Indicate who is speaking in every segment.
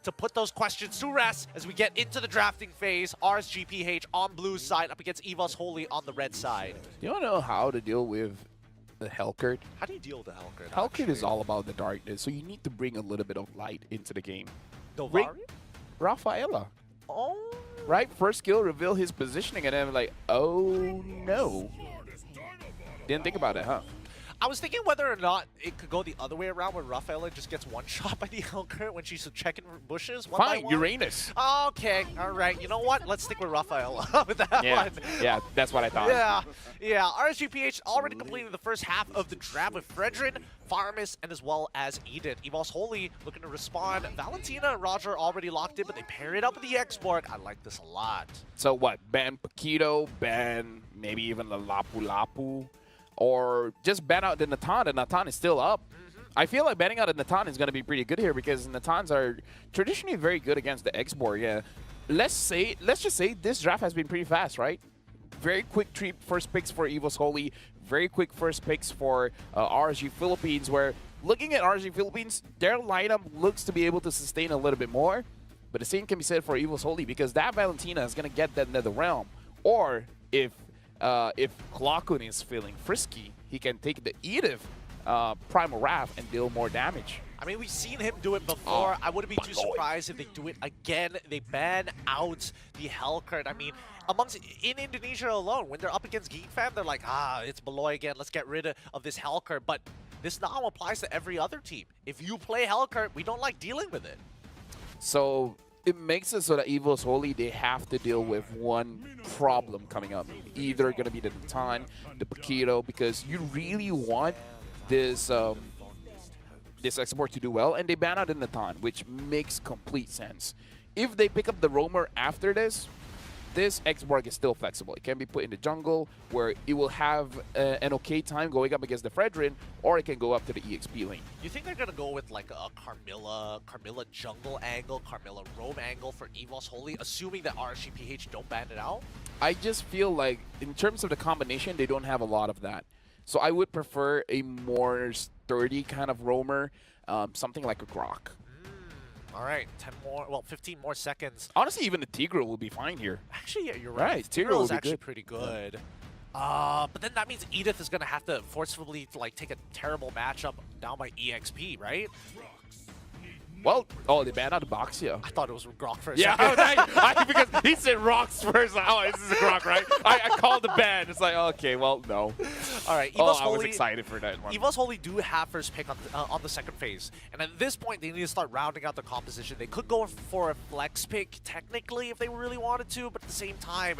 Speaker 1: to put those questions to rest as we get into the drafting phase. RSGPH on blue side up against EVOS Holy on the red side.
Speaker 2: You don't know how to deal with the Hellcurt.
Speaker 1: How do you deal with the Hellcurt?
Speaker 2: Hellcurt is all about the darkness, so you need to bring a little bit of light into the game.
Speaker 1: Dovari?
Speaker 2: Rafaela.
Speaker 1: Oh.
Speaker 2: Right? First skill, reveal his positioning, and then like, oh no. Didn't think about it, huh?
Speaker 1: I was thinking whether or not it could go the other way around where Rafaela just gets one shot by the Hellcurt when she's checking bushes.
Speaker 2: Fine, Uranus.
Speaker 1: Okay, all right. You know what? Let's stick with Rafaela with that one.
Speaker 2: Yeah, that's what I thought.
Speaker 1: Yeah. RSGPH already completed the first half of the draft with Fredrin, Farmus, and as well as Edith. EVOS Holy looking to respond. Valentina and Roger already locked in, but they pair it up with the X-Borg. I like this a lot.
Speaker 2: So what? Ban Paquito, ban maybe even the Lapu Lapu, or just ban out the Natan. The Natan is still up. I feel like banning out a Natan is going to be pretty good here because Natans are traditionally very good against the X-Borg. Yeah, let's just say this draft has been pretty fast, right? Very quick first picks for EVOS Holy. Very quick first picks for RSG Philippines, where looking at RSG Philippines, their lineup looks to be able to sustain a little bit more. But the same can be said for EVOS Holy because that Valentina is going to get that Nether Realm. Or if Klakun is feeling frisky, he can take the Edith Primal Wrath and deal more damage.
Speaker 1: I mean, we've seen him do it before. I wouldn't be too surprised if they do it again. They ban out the Hellcurt. I mean, in Indonesia alone, when they're up against GeekFam, they're like, it's Beloy again. Let's get rid of this Hellcurt. But this now applies to every other team. If you play Hellcurt, we don't like dealing with it.
Speaker 2: So it makes it so that EVOS Holy, they have to deal with one problem coming up. Either going to be the Natan, the Paquito, because you really want this this export to do well, and they ban out the Natan, which makes complete sense. If they pick up the Roamer after this X-Borg is still flexible. It can be put in the jungle where it will have an okay time going up against the Fredrin, or it can go up to the EXP lane.
Speaker 1: You think they're going to go with like a Carmilla jungle angle, Carmilla roam angle for EVOS Holy, assuming that RSGPH don't ban it out?
Speaker 2: I just feel like in terms of the combination, they don't have a lot of that. So I would prefer a more sturdy kind of roamer, something like a Grok.
Speaker 1: All right, 15 more seconds.
Speaker 2: Honestly, even the Tigreal will be fine here.
Speaker 1: Actually, yeah, you're right.
Speaker 2: Tigreal
Speaker 1: is actually pretty good. But then that means Edith is going to have to forcefully take a terrible matchup down by EXP, right?
Speaker 2: Well, they banned out the Boxia.
Speaker 1: I thought it was Grok first.
Speaker 2: Yeah, because he said rocks first. Oh, this is a Grok, right? I called the ban. It's like, okay, well, no.
Speaker 1: All right, EVOS Holy,
Speaker 2: I was excited for that one.
Speaker 1: EVOS Holy do have first pick on the second phase. And at this point, they need to start rounding out the composition. They could go for a flex pick, technically, if they really wanted to. But at the same time,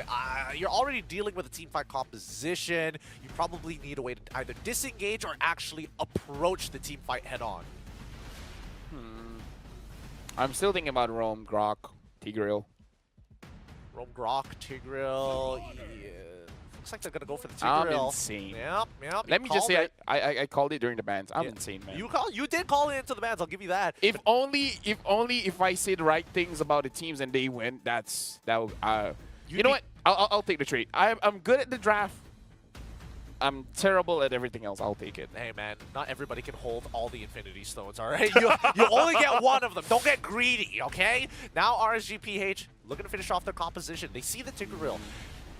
Speaker 1: you're already dealing with a teamfight composition. You probably need a way to either disengage or actually approach the teamfight head-on.
Speaker 2: I'm still thinking about Rome, Grok, Tigreal.
Speaker 1: Rome, Grok, Tigreal. Yeah. Looks like they're going to go for the Tigreal.
Speaker 2: I'm insane.
Speaker 1: Yep.
Speaker 2: Let me just say, I called it during the bans. I'm insane, man.
Speaker 1: You did call it into the bans. I'll give you that.
Speaker 2: If I say the right things about the teams and they win, you know what? I'll take the trade. I'm good at the draft. I'm terrible at everything else. I'll take it.
Speaker 1: Hey, man, not everybody can hold all the Infinity Stones, all right? You only get one of them. Don't get greedy, okay? Now RSGPH looking to finish off their composition. They see the Tigreal.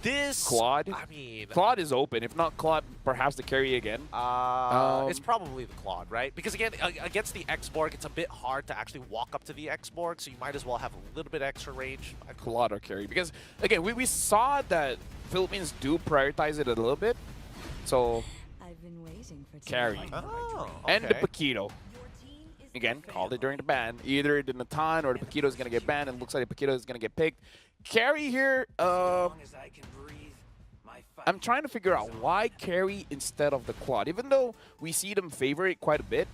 Speaker 1: This...
Speaker 2: Claude?
Speaker 1: I mean...
Speaker 2: Claude is open. If not Claude, perhaps the carry again.
Speaker 1: It's probably the Claude, right? Because, again, against the X-Borg, it's a bit hard to actually walk up to the X-Borg, so you might as well have a little bit extra range.
Speaker 2: Claude or carry. Because, again, we saw that Philippines do prioritize it a little bit. So,
Speaker 3: I've been waiting for
Speaker 2: carry.
Speaker 1: Okay.
Speaker 2: And the Paquito. Again, called it during the ban. Either the Natan or the Paquito is going to get banned, and it looks like the Paquito is going to get picked. Carry here, I'm trying to figure out why carry instead of the Claude. Even though we see them favor it quite a bit,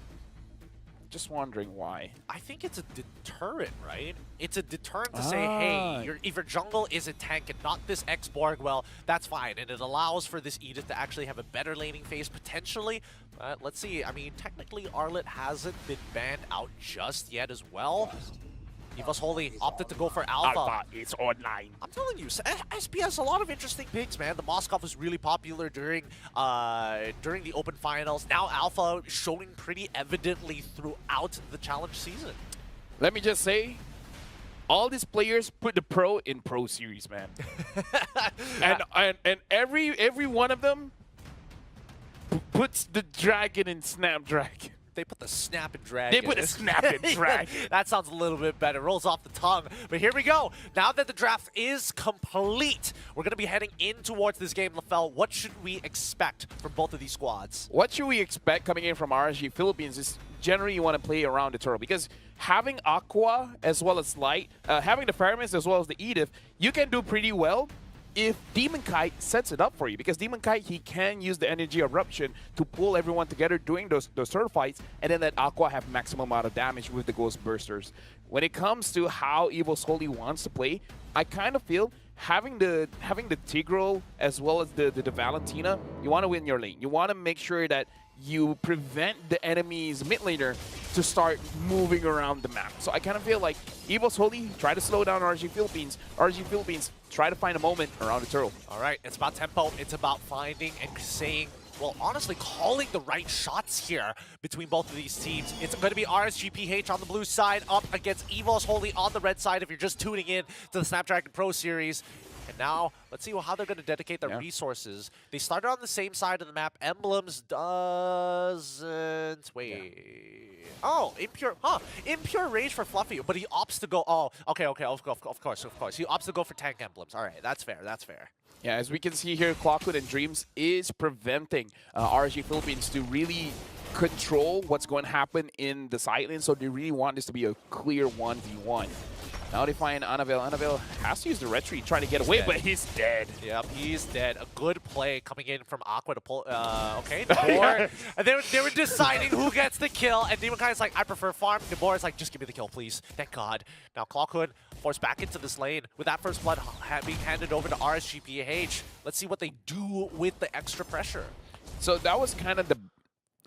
Speaker 2: just wondering why.
Speaker 1: I think it's a deterrent, right? It's a deterrent to say, hey, if your jungle is a tank and not this X-Borg, well, that's fine. And it allows for this Edith to actually have a better laning phase, potentially. But let's see. I mean, technically, Arlet hasn't been banned out just yet as well. EVOS Holy opted to go for Alpha.
Speaker 2: Alpha is online.
Speaker 1: I'm telling you, SPS, a lot of interesting picks, man. The Moskov was really popular during the Open Finals. Now Alpha showing pretty evidently throughout the Challenge season.
Speaker 2: Let me just say, all these players put the Pro in Pro Series, man. and every one of them puts the Dragon in Snapdragon.
Speaker 1: They put the Snapdragon.
Speaker 2: They put a Snapdragon.
Speaker 1: That sounds a little bit better. Rolls off the tongue. But here we go. Now that the draft is complete, we're going to be heading in towards this game. LaFell, what should we expect from both of these squads?
Speaker 2: What should we expect coming in from RSG Philippines is generally you want to play around the turtle because having Aqua as well as Light, having the Fireman as well as the Edith, you can do pretty well if Demon Kite sets it up for you, because Demon Kite, he can use the energy eruption to pull everyone together during those turtle fights, and then let Aqua have maximum amount of damage with the Ghost Bursters. When it comes to how Evo's Holy wants to play, I kind of feel having the Tigreal as well as the Valentina, you want to win your lane. You want to make sure that you prevent the enemy's mid laner to start moving around the map. So I kind of feel like Evo's Holy, try to slow down RSG Philippines. RSG Philippines, try to find a moment around the turtle.
Speaker 1: All right, it's about tempo. It's about finding and saying, well, honestly, calling the right shots here between both of these teams. It's going to be RSGPH on the blue side up against Evo's Holy on the red side if you're just tuning in to the Snapdragon Pro Series. And now, let's see how they're going to dedicate their resources. They started on the same side of the map. Emblems doesn't... Wait. Yeah. Oh, Impure... Huh. Impure Rage for Fluffy, but he opts to go... Oh, okay, of course. He opts to go for tank emblems. All right, that's fair.
Speaker 2: Yeah, as we can see here, Clockwood and Dreams is preventing RSG Philippines to really control what's going to happen in the side lane, so they really want this to be a clear 1v1. Now they find Annabelle. Annabelle has to use the retreat, trying to get away, but he's dead.
Speaker 1: Yep, he's dead. A good play coming in from Aqua to pull. Okay, Nabor. And they were deciding who gets the kill, and Demon Kai's like, I prefer farm. Nabor is like, just give me the kill, please. Thank God. Now Clockwood forced back into this lane with that first blood being handed over to RSGPH. Let's see what they do with the extra pressure.
Speaker 2: So that was kind of the,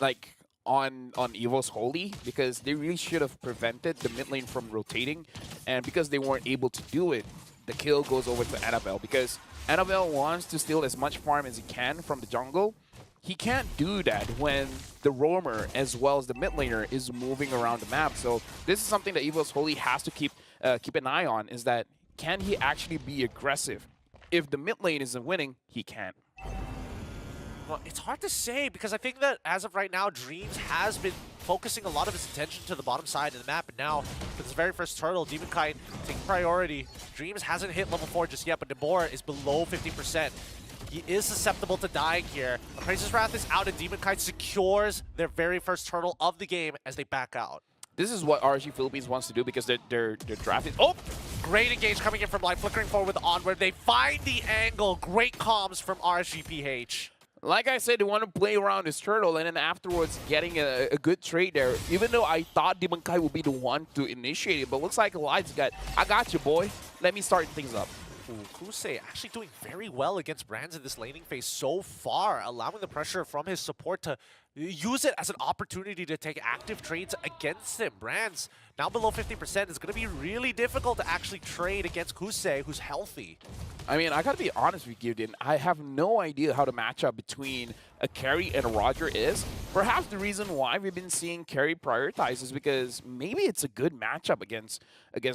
Speaker 2: like, on Evo's Holy, because they really should have prevented the mid lane from rotating, and because they weren't able to do it, the kill goes over to Annabelle, because Annabelle wants to steal as much farm as he can from the jungle. He can't do that when the roamer as well as the mid laner is moving around the map. So this is something that Evo's Holy has to keep an eye on, is that can he actually be aggressive? If the mid lane isn't winning, he can't.
Speaker 1: Well, it's hard to say, because I think that as of right now, Dreams has been focusing a lot of his attention to the bottom side of the map, and now for this very first turtle, Demon Kite taking priority. Dreams hasn't hit level 4 just yet, but Nabor is below 50%. He is susceptible to dying here. Appraiser's Wrath is out, and Demon Kite secures their very first turtle of the game as they back out.
Speaker 2: This is what RSG Philippines wants to do, because their draft is... Oh!
Speaker 1: Great engage coming in from Light, flickering forward with the onward. They find the angle. Great comms from RSGPH.
Speaker 2: Like I said, they want to play around this turtle, and then afterwards getting a good trade there. Even though I thought Demon Kai would be the one to initiate it, but looks like Light's got, I got you, boy. Let me start things up.
Speaker 1: Ooh, Kusei actually doing very well against Brands in this laning phase so far, allowing the pressure from his support to use it as an opportunity to take active trades against him. Brands, now below 50%, is going to be really difficult to actually trade against Kusei, who's healthy.
Speaker 2: I mean, I gotta be honest with you, Din. I have no idea how the matchup between a Carry and a Roger is. Perhaps the reason why we've been seeing Carry prioritize is because maybe it's a good matchup against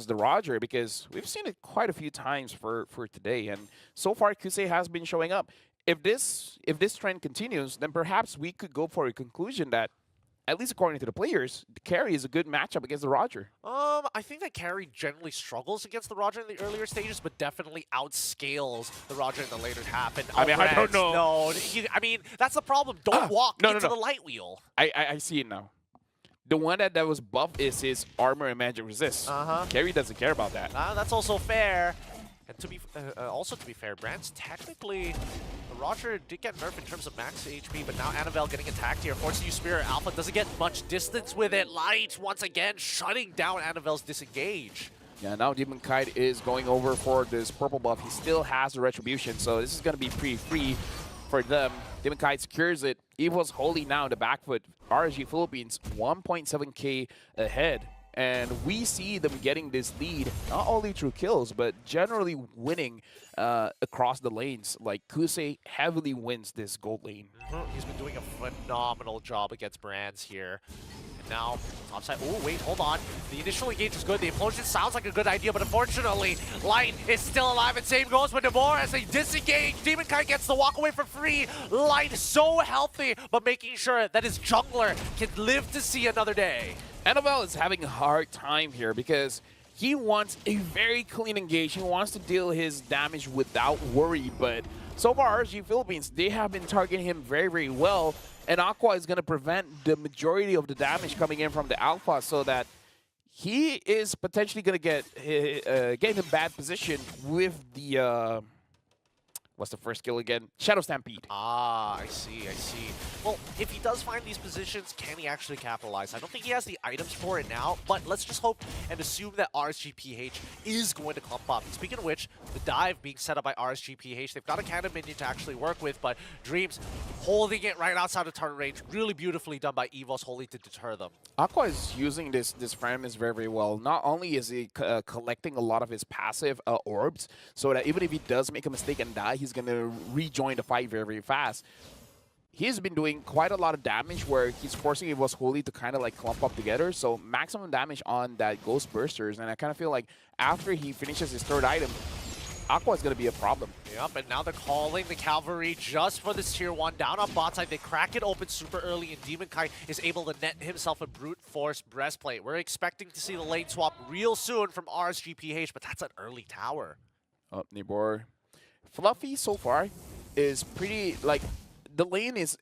Speaker 2: the Roger, because we've seen it quite a few times for today, and so far Kusei has been showing up. If this trend continues, then perhaps we could go for a conclusion that, at least according to the players, the Carry is a good matchup against the Roger.
Speaker 1: I think that Carry generally struggles against the Roger in the earlier stages, but definitely outscales the Roger in the later half. And
Speaker 2: I mean, I don't know.
Speaker 1: No, I mean, that's the problem. Don't walk into the light wheel.
Speaker 2: I see it now. The one that was buffed is his armor and magic resist. Carry doesn't care about that.
Speaker 1: That's also fair. And to be fair, Brands technically, Roger did get nerfed in terms of max HP, but now Annabelle getting attacked here. Forced to use Spirit Alpha, doesn't get much distance with it. Light, once again, shutting down Annabelle's disengage.
Speaker 2: Yeah, now Demon Kite is going over for this purple buff. He still has the Retribution, so this is going to be pretty free for them. Demon Kite secures it. Evo's Holy now in the back foot. RSG Philippines, 1.7k ahead. And we see them getting this lead, not only through kills, but generally winning across the lanes. Like, Kusei heavily wins this gold lane.
Speaker 1: He's been doing a phenomenal job against Brands here. And now, topside. Oh, wait, hold on. The initial engage is good. The implosion sounds like a good idea, but unfortunately, Light is still alive, and same goes with Namor as they disengage. Demon Kite gets the walk away for free. Light so healthy, but making sure that his jungler can live to see another day.
Speaker 2: Annabelle is having a hard time here because he wants a very clean engage. He wants to deal his damage without worry, but so far, RSG Philippines, they have been targeting him very, very well, and Aqua is going to prevent the majority of the damage coming in from the Alpha so that he is potentially going to get in a bad position with the... what's the first skill again? Shadow Stampede.
Speaker 1: Ah, I see, I see. Well, if he does find these positions, can he actually capitalize? I don't think he has the items for it now, but let's just hope and assume that RSGPH is going to clump up. And speaking of which, the dive being set up by RSGPH, they've got a cannon minion to actually work with, but Dreams holding it right outside of target range. Really beautifully done by EVO's Holy to deter them.
Speaker 2: Aqua is using this frame is very, very well. Not only is he collecting a lot of his passive orbs, so that even if he does make a mistake and die, he's going to rejoin the fight very, very fast. He's been doing quite a lot of damage where he's forcing EVO's Holy to kind of like clump up together. So maximum damage on that Ghost Bursters. And I kind of feel like after he finishes his third item, Aqua is going to be a problem.
Speaker 1: Yep, and now they're calling the Cavalry just for this Tier 1. Down on bot side, they crack it open super early, and Demon Kite is able to net himself a Brute Force Breastplate. We're expecting to see the lane swap real soon from RSGPH, but that's an early tower.
Speaker 2: Oh, Nibor. Fluffy so far is pretty, like, the lane is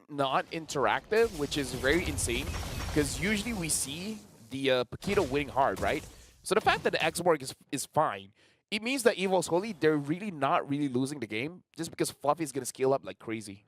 Speaker 2: not interactive, which is very insane, because usually we see the Paquito winning hard, right? So the fact that the Xborg is fine, it means that EVO's Holy, they're really not really losing the game, just because Fluffy is going to scale up like crazy.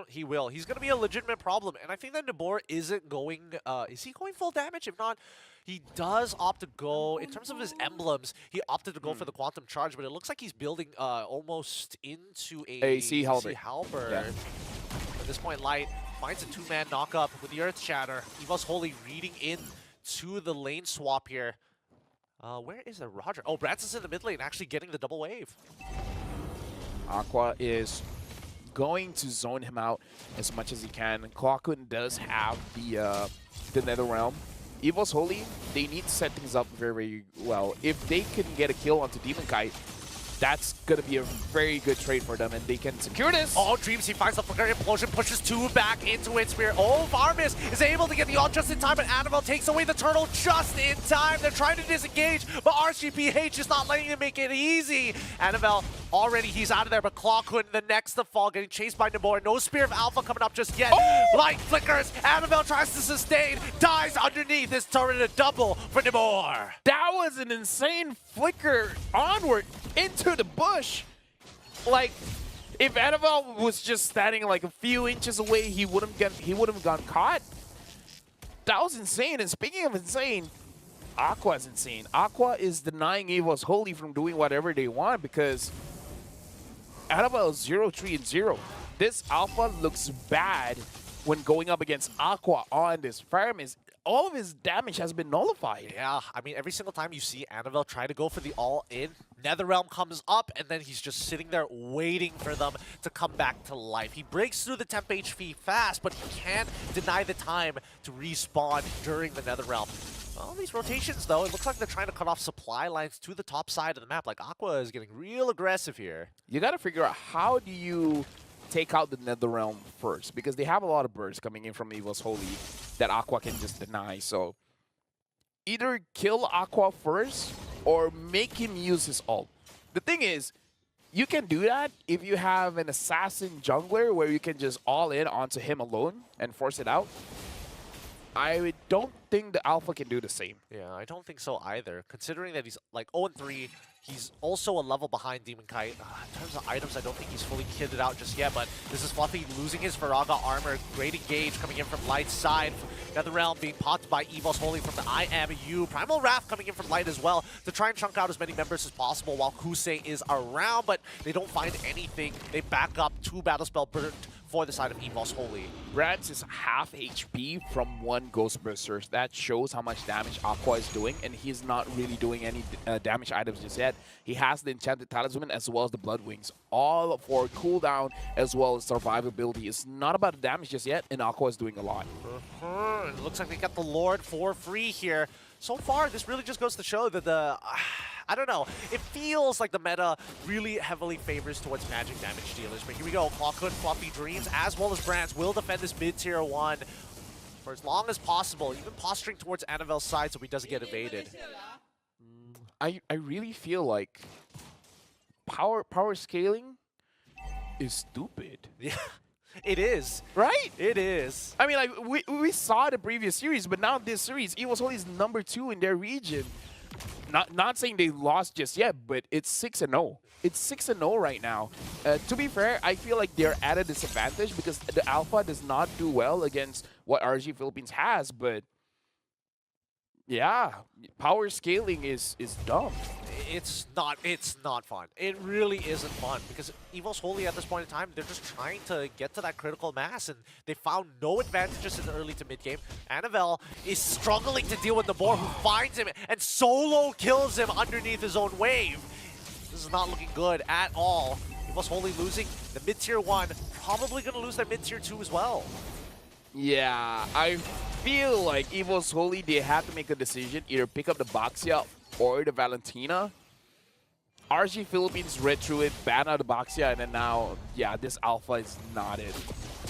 Speaker 1: He will. He's going to be a legitimate problem, and I think that Nabor isn't going, is he going full damage? If not, he does opt to go, in terms of his emblems, he opted to go for the Quantum Charge, but it looks like he's building almost into a
Speaker 2: Sea Halberd.
Speaker 1: Yeah. At this point, Light finds a two-man knock-up with the Earth Shatter. EVO's Holy reading in to the lane swap here. Where is the Roger? Oh, Branson's in the mid lane, actually getting the double wave.
Speaker 2: Aqua is going to zone him out as much as he can. Klokun does have the Netherrealm. EVO's Holy, they need to set things up very, very well. If they can get a kill onto Demon Kite, that's going to be a very good trade for them, and they can secure this.
Speaker 1: Oh, Dreams, he finds the Flicker Implosion, pushes two back into it. Spear. Oh, Varmis is able to get the ult just in time, but Annabelle takes away the turtle just in time. They're trying to disengage, but RSGPH is not letting them make it easy. Annabelle, already he's out of there, but Klokun, the next to fall, getting chased by Namor. No Spear of Alpha coming up just yet.
Speaker 2: Oh!
Speaker 1: Light flickers. Annabelle tries to sustain, dies underneath his turret, a double for Namor.
Speaker 2: That was an insane flicker onward into the bush. Like, if Annabelle was just standing like a few inches away, he wouldn't have gone caught. That was insane. And speaking of insane, Aqua is insane. Aqua is denying EVO's Holy from doing whatever they want because Annabelle is 0-3-0. This Alpha looks bad when going up against Aqua on this Fire Mist. All of his damage has been nullified.
Speaker 1: Yeah, I mean, every single time you see Annabelle try to go for the all-in, Netherrealm comes up, and then he's just sitting there waiting for them to come back to life. He breaks through the temp HP fast, but he can't deny the time to respawn during the Netherrealm. Well, these rotations, though, it looks like they're trying to cut off supply lines to the top side of the map. Like, Aqua is getting real aggressive here.
Speaker 2: You got to figure out how do you take out the Netherrealm first, because they have a lot of birds coming in from EVO's Holy that Aqua can just deny. So either kill Aqua first or make him use his ult. The thing is, you can do that if you have an assassin jungler where you can just all in onto him alone and force it out. I don't think the Alpha can do the same.
Speaker 1: Yeah, I don't think so either. Considering that he's like 0-3, he's also a level behind Demon Kite. In terms of items, I don't think he's fully kitted out just yet, but this is Fluffy losing his Viraga armor. Great engage coming in from Light's side. Netherrealm being popped by EVO's Holy from the I Am You. Primal Wrath coming in from Light as well to try and chunk out as many members as possible while Kusei is around, but they don't find anything. They back up, 2 Battle Spell burnt for the side of EVOS Holy.
Speaker 2: Brands is half HP from one Ghost Burster. That shows how much damage Aqua is doing, and he's not really doing any damage items just yet. He has the Enchanted Talisman as well as the Blood Wings, all for cooldown as well as survivability. It's not about the damage just yet, and Aqua is doing a lot.
Speaker 1: It looks like they got the Lord for free here. So far, this really just goes to show that I don't know. It feels like the meta really heavily favors towards magic damage dealers. But here we go. Clockhood, Fluffy Dreams, as well as Brands will defend this mid-tier 1 for as long as possible, even posturing towards Anavel's side so he doesn't get evaded.
Speaker 2: I really feel like power scaling is stupid.
Speaker 1: Yeah. It is.
Speaker 2: Right?
Speaker 1: It is.
Speaker 2: I mean, like, we saw the previous series, but now this series, EVOS Holy is #2 in their region. Not saying they lost just yet, but it's 6-0. It's 6-0 right now. To be fair, I feel like they're at a disadvantage because the Alpha does not do well against what RSG Philippines has, but yeah, power scaling is dumb.
Speaker 1: It's not fun. It really isn't fun because EVOS Holy at this point in time, they're just trying to get to that critical mass, and they found no advantages in the early to mid game. Anavel is struggling to deal with the boar, who finds him and solo kills him underneath his own wave. This is not looking good at all. EVOS Holy losing the mid-tier 1, probably going to lose their mid-tier 2 as well.
Speaker 2: Yeah, I feel like EVOS Holy, they have to make a decision, either pick up the Baxia or the Valentina. RSG Philippines read through it, banned out the Baxia, and then now, yeah, this Alpha is not it.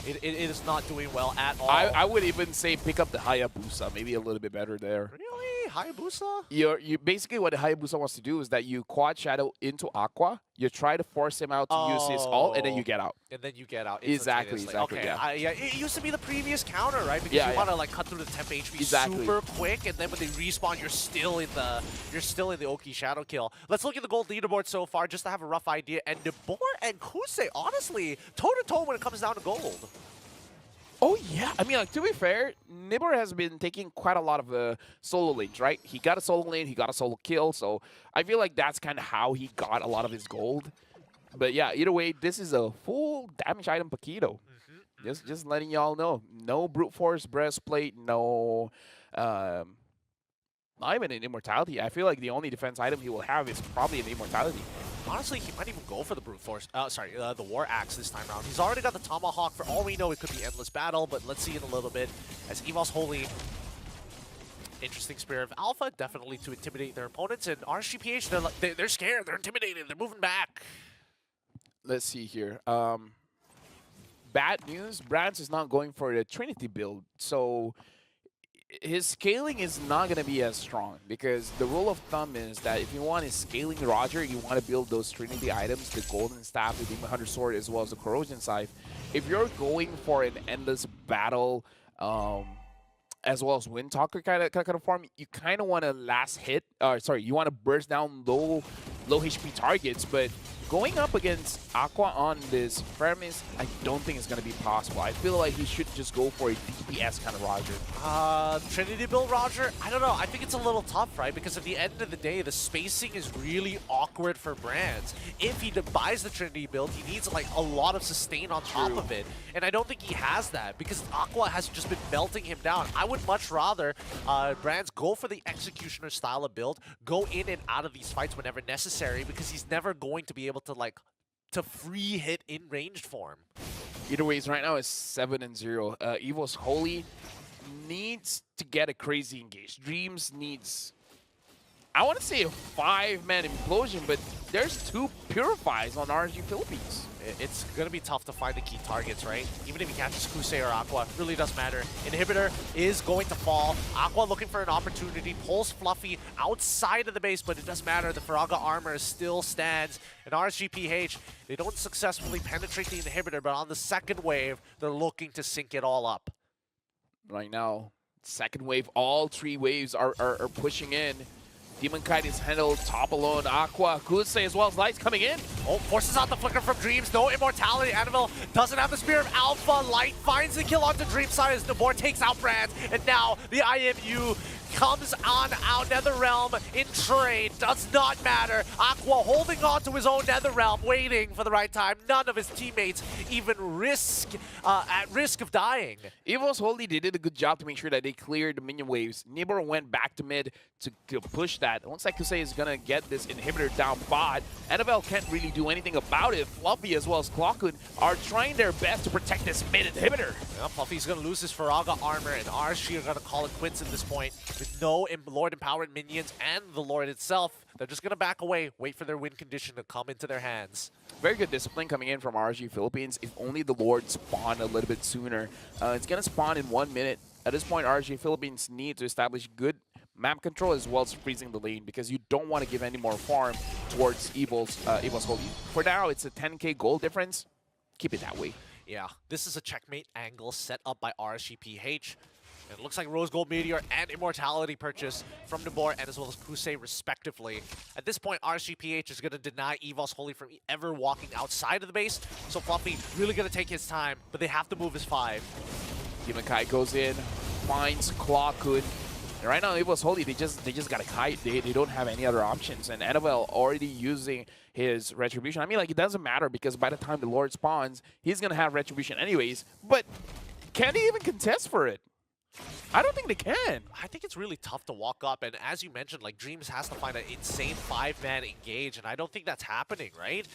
Speaker 1: It is not doing well at all.
Speaker 2: I would even say pick up the Hayabusa, maybe a little bit better there.
Speaker 1: Really? Hayabusa?
Speaker 2: You basically what the Hayabusa wants to do is that you quad shadow into Aqua, you try to force him out to use his ult, and then you get out.
Speaker 1: And then you get out.
Speaker 2: Exactly,
Speaker 1: Okay,
Speaker 2: yeah.
Speaker 1: Yeah, it used to be the previous counter, right? Because you want to like cut through the temp HP super quick, and then when they respawn, you're still in the Oki shadow kill. Let's look at the gold leaderboard so far, just to have a rough idea. And Nibor and Kusei, honestly, toe-to-toe when it comes down to gold.
Speaker 2: Oh, yeah. I mean, like, to be fair, Nibor has been taking quite a lot of solo lanes, right? He got a solo lane, he got a solo kill, so I feel like that's kind of how he got a lot of his gold. But yeah, either way, this is a full damage item Paquito. Just letting y'all know. No brute force breastplate, no... not even an immortality. I feel like the only defense item he will have is probably an immortality.
Speaker 1: Honestly, he might even go for the brute force. The war axe this time around. He's already got the tomahawk. For all we know, it could be endless battle, but let's see in a little bit. As EVOS Holy, interesting Spirit of Alpha, definitely to intimidate their opponents. And RSGPH, they're scared. They're intimidated. They're moving back.
Speaker 2: Let's see here. Bad news. Brands is not going for the Trinity build, so his scaling is not going to be as strong because the rule of thumb is that if you want a scaling Roger, you want to build those Trinity items, the Golden Staff, the Demon Hunter Sword, as well as the Corrosion Scythe. If you're going for an endless battle, as well as Windtalker kind of form, you kind of want to you want to burst down low HP targets, but going up against Aqua on this premise, I don't think it's going to be possible. I feel like he should just go for a DPS kind of Roger.
Speaker 1: Trinity build Roger? I don't know. I think it's a little tough, right? Because at the end of the day, the spacing is really awkward for Brands. If he buys the Trinity build, he needs like a lot of sustain on top of it. And I don't think he has that because Aqua has just been melting him down. I would much rather Brands go for the Executioner style of build, go in and out of these fights whenever necessary because he's never going to be able to free hit in ranged form.
Speaker 2: Either ways, right now it's 7-0. EVOS Holy needs to get a crazy engage. Dreams needs, I want to say a 5-man implosion, but there's 2 Purifies on RSG Philippines.
Speaker 1: It's going to be tough to find the key targets, right? Even if he catches Kusei or Aqua, it really doesn't matter. Inhibitor is going to fall. Aqua looking for an opportunity, pulls Fluffy outside of the base, but it doesn't matter. The Faraga armor still stands. And RSGPH, they don't successfully penetrate the inhibitor, but on the second wave, they're looking to sync it all up.
Speaker 2: Right now, second wave, all 3 waves are pushing in. Demon Kite is handled top alone. Aqua, Kusei as well as Lights coming in.
Speaker 1: Oh, forces out the flicker from Dreams. No immortality. Anavel doesn't have the Spear of Alpha. Light finds the kill onto Dream's side as Nabor takes out Brands. And now the IMU comes on our Netherrealm in trade. Does not matter. Aqua holding on to his own Netherrealm, waiting for the right time. None of his teammates even at risk of dying.
Speaker 2: Evo's Holy, they did a good job to make sure that they cleared the minion waves. Nibor went back to mid to push that. It looks like Kusei is going to get this inhibitor down bot. NFL can't really do anything about it. Fluffy as well as Clockhood are trying their best to protect this mid inhibitor.
Speaker 1: Yeah, Fluffy's going to lose his Faraga armor, and RSG are going to call it quits at this point. With no Lord Empowered minions and the Lord itself, they're just going to back away, wait for their win condition to come into their hands.
Speaker 2: Very good discipline coming in from RSG Philippines. If only the Lord spawned a little bit sooner. It's going to spawn in 1 minute. At this point, RSG Philippines need to establish good map control as well as freezing the lane, because you don't want to give any more farm towards Evo's Holy. For now, it's a 10k gold difference. Keep it that way.
Speaker 1: Yeah, this is a checkmate angle set up by RSGPH. It looks like Rose Gold Meteor and Immortality purchase from Nabor and as well as Kusei respectively. At this point, RSGPH is going to deny Evo's Holy from ever walking outside of the base. So Fluffy really going to take his time, but they have to move his 5.
Speaker 2: Demon Kai goes in, finds Clockhood. And right now, Evo's Holy, they just got to kite. They don't have any other options. And Annabelle already using his Retribution. I mean, like, it doesn't matter because by the time the Lord spawns, he's going to have Retribution anyways. But can he even contest for it? I don't think they can.
Speaker 1: I think it's really tough to walk up, and as you mentioned, like Dreams has to find an insane 5-man engage, and I don't think that's happening, right?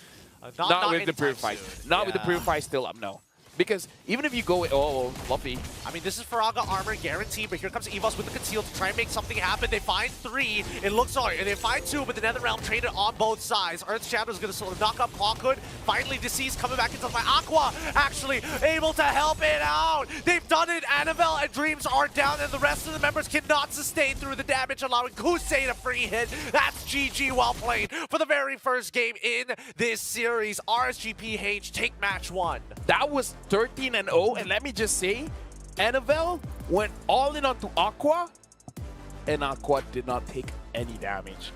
Speaker 2: Not with the Purify. Not with the Purify still up, no. Because even if you go, oh, Fluffy.
Speaker 1: I mean, this is Faraga armor guaranteed, but here comes Evos with the conceal to try and make something happen. They find 3. It looks sorry. They find 2, but the Netherrealm traded on both sides. Earth Shadow is going to sort of knock up Clockhood. Finally, Deceased coming back into my Aqua, actually able to help it out. They've done it. Annabelle and Dreams are down, and the rest of the members cannot sustain through the damage, allowing Kusei a free hit. That's GG, well played for the very first game in this series. RSGPH take match 1.
Speaker 2: That was 13-0, and let me just say, Annabelle went all in onto Aqua, and Aqua did not take any damage.